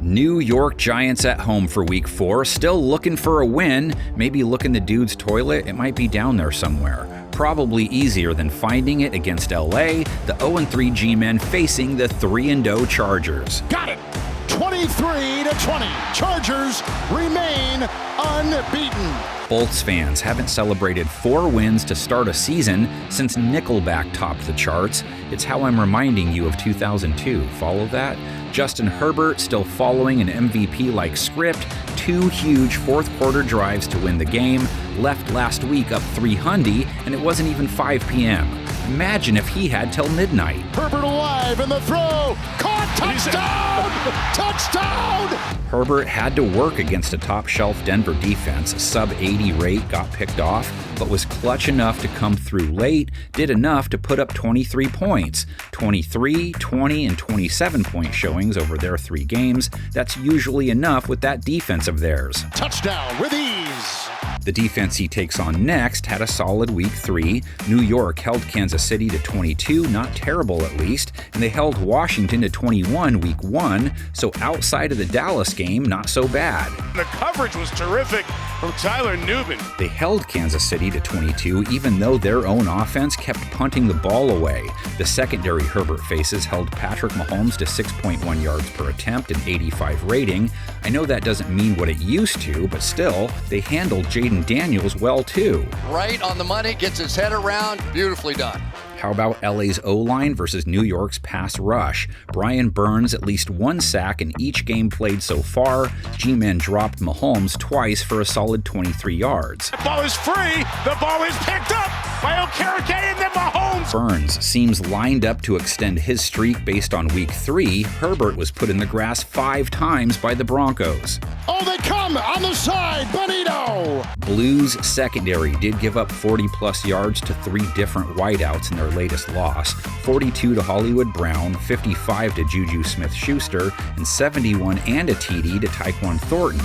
New York Giants at home for Week 4, still looking for a win. Maybe look in the dude's toilet, it might be down there somewhere. Probably easier than finding it against LA, the 0-3 G-men facing the 3-0 Chargers. Got it! 23-20. Chargers remain unbeaten. Bolts fans haven't celebrated 4 wins to start a season since Nickelback topped the charts. It's how I'm reminding you of 2002. Follow that? Justin Herbert still following an MVP-like script, 2 huge fourth-quarter drives to win the game, left last week up 300, and it wasn't even 5 p.m. Imagine if he had till midnight. Herbert alive and the throw, caught, touchdown! Herbert had to work against a top-shelf Denver defense. A sub-80 rate got picked off, but was clutch enough to come through late, did enough to put up 23 points. 23, 20, and 27-point showings over their 3 games. That's usually enough with that defense of theirs. Touchdown with ease. The defense he takes on next had a solid Week 3. New York held Kansas City to 22, not terrible at least, and they held Washington to 21 Week 1, so outside of the Dallas game, not so bad. The coverage was terrific from Tyler Newman. They held Kansas City to 22, even though their own offense kept punting the ball away. The secondary Herbert faces held Patrick Mahomes to 6.1 yards per attempt and 85 rating. I know that doesn't mean what it used to, but still, they handled Jaden Daniels well too. Right on the money, gets his head around, beautifully done. How about LA's O-line versus New York's pass rush? Brian Burns at least 1 sack in each game played so far. G-men dropped Mahomes twice for a solid 23 yards. The ball is free. The ball is picked up by Okereke and then Mahomes. Burns seems lined up to extend his streak based on Week 3. Herbert was put in the grass 5 times by the Broncos. Oh, they come on the side, Benito! Blues secondary did give up 40-plus yards to 3 different wideouts in their latest loss, 42 to Hollywood Brown, 55 to Juju Smith-Schuster, and 71 and a TD to Tyquan Thornton.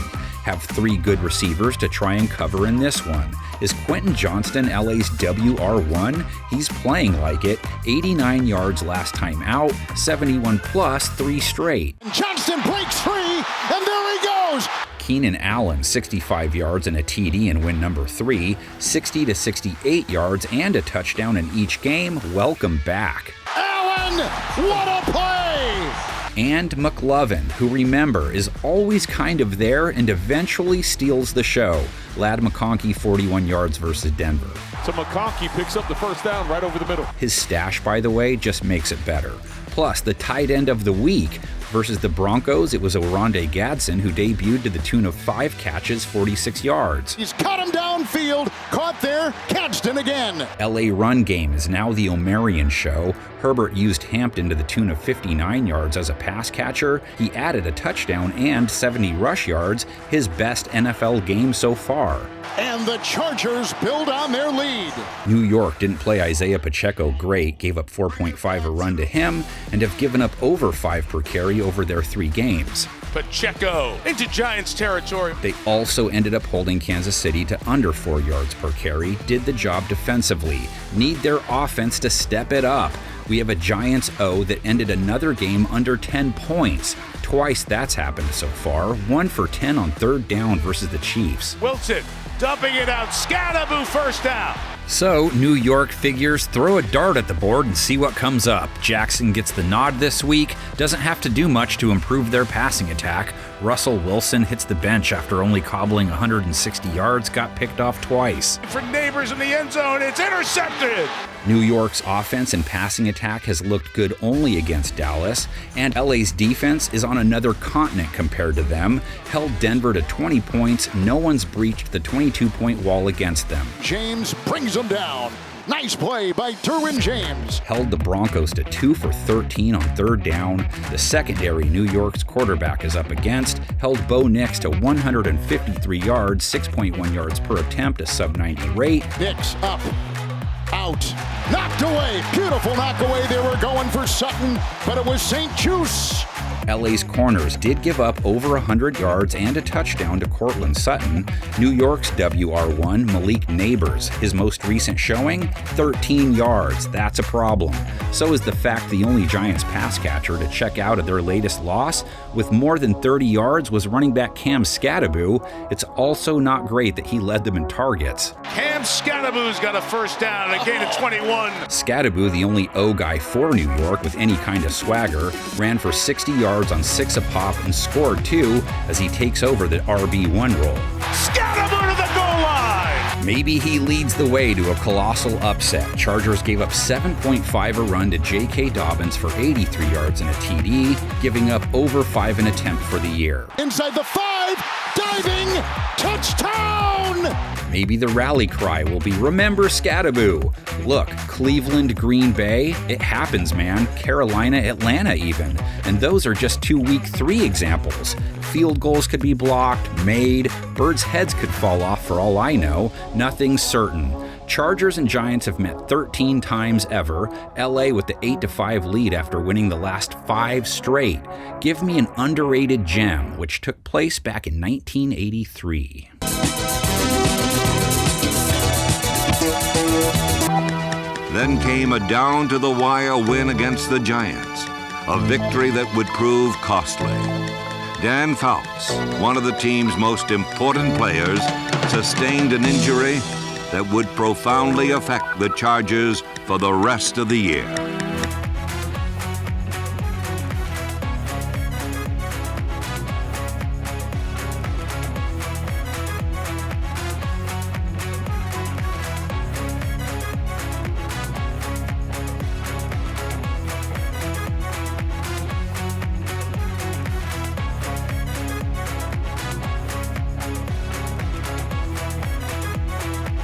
Have 3 good receivers to try and cover in this one. Is Quentin Johnston LA's WR1? He's playing like it. 89 yards last time out, 71 plus 3 straight. Johnston breaks free, and there he goes! Keenan Allen, 65 yards and a TD in win number 3, 60 to 68 yards and a touchdown in each game. Welcome back. Allen, what a play! And McLovin, who remember is always kind of there and eventually steals the show. Ladd McConkey 41 yards versus Denver. So McConkey picks up the first down right over the middle. His stash, by the way, just makes it better. Plus, the tight end of the week versus the Broncos, it was Oronde Gadsden who debuted to the tune of 5 catches, 46 yards. He's caught him downfield, caught there, Gadsden again. LA run game is now the O'Marion show. Herbert used Hampton to the tune of 59 yards as a pass catcher. He added a touchdown and 70 rush yards, his best NFL game so far. And the Chargers build on their lead. New York didn't play Isaiah Pacheco great, gave up 4.5 a run to him, and have given up over 5 per carry over their 3 games. Pacheco into Giants territory. They also ended up holding Kansas City to under 4 yards per carry, did the job defensively. Need their offense to step it up. We have a Giants O that ended another game under 10 points. Twice that's happened so far. 1 for 10 on 3rd down versus the Chiefs. Wilson dumping it out. Scatterboo first down. So, New York figures throw a dart at the board and see what comes up. Jackson gets the nod this week, doesn't have to do much to improve their passing attack. Russell Wilson hits the bench after only cobbling 160 yards, got picked off twice. For Neighbors in the end zone, it's intercepted. New York's offense and passing attack has looked good only against Dallas, and LA's defense is on another continent compared to them. Held Denver to 20 points, no one's breached the 22-point wall against them. James brings them down. Nice play by Derwin James. Held the Broncos to 2 for 13 on 3rd down. The secondary New York's quarterback is up against. Held Bo Nix to 153 yards, 6.1 yards per attempt, a sub-90 rate. Nix up, out, knocked away. Beautiful knock away. They were going for Sutton, but it was St. Juice. LA's corners did give up over 100 yards and a touchdown to Cortland Sutton. New York's WR1, Malik Neighbors, his most recent showing, 13 yards. That's a problem. So is the fact the only Giants pass catcher to check out of their latest loss with more than 30 yards was running back Cam Scadaboo. It's also not great that he led them in targets. Cam Scadaboo's got a first down and a gain of 21. Scadaboo, the only O guy for New York with any kind of swagger, ran for 60 yards on 6 a pop and scored 2 as he takes over the RB1 role. Scadaboo to the goal line! Maybe he leads the way to a colossal upset. Chargers gave up 7.5 a run to J.K. Dobbins for 83 yards and a TD, giving up over 5 an attempt for the year. Inside the 5, diving, touchdown! Maybe the rally cry will be, remember Scadaboo. Look, Cleveland, Green Bay, it happens, man. Carolina, Atlanta even. And those are just 2 week 3 examples. Field goals could be blocked, made, birds' heads could fall off for all I know. Nothing's certain. Chargers and Giants have met 13 times ever, LA with the 8-5 lead after winning the last 5 straight. Give me an underrated gem, which took place back in 1983. Then came a down-to-the-wire win against the Giants, a victory that would prove costly. Dan Fouts, one of the team's most important players, sustained an injury that would profoundly affect the Chargers for the rest of the year.